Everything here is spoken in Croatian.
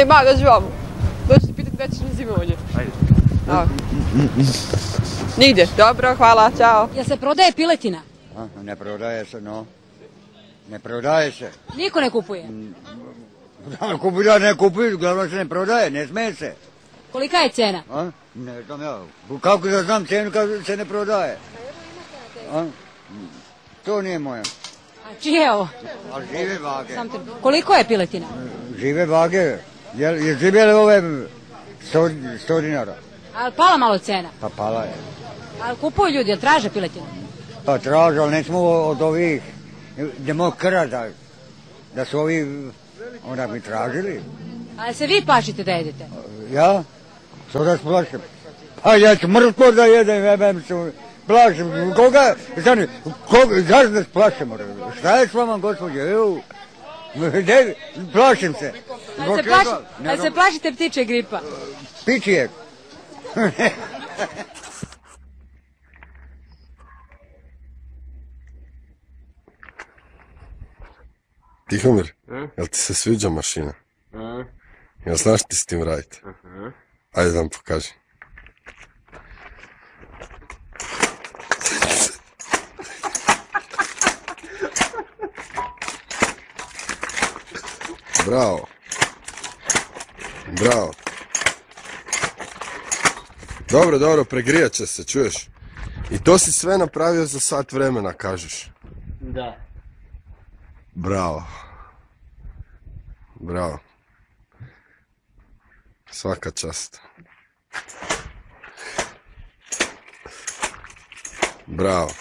Ej, ma, dođi vam. Dođi ti pitati gdje ćeš na zimovanje. Ajde. Nigdje. Dobro, hvala, čao. Jel se prodaje piletina? Ne prodaje se, no. Ne prodaje se. Niko ne kupuje? Kupuje, ne kupuje, glavno se ne prodaje, ne smije se. Kolika je cena? Ne znam ja. Kako da znam cenu kad se ne prodaje? To nije moje. A čije je ovo? A žive vage. Koliko je piletina? Žive vage. Je živjeli ove 100 dinara. A pala malo cena? Pa pala je. A kupuju ljudi, jel traže piletinu? Pa traže, ali ne smo od ovih demokrata, da su ovi onda bi tražili. Ali se vi plašite da jedete? Ja? Što da se plašim? Pa ja ću mrtvo da jedem, jebem se, plašim. Koga? Zašto da se plašimo? Šta je s vama, gospođe? Plašim se. Ali se plašite ptičje gripa? Pičijeg. Tihomir, jel ti se sviđa mašina? Jel znaš ti s tim raditi? Ajde da mi pokaži. Bravo. Bravo. Dobro, pregrijat će se, čuješ? I to si sve napravio za sat vremena, kažeš? Da. Bravo. Bravo. Svaka čast. Bravo.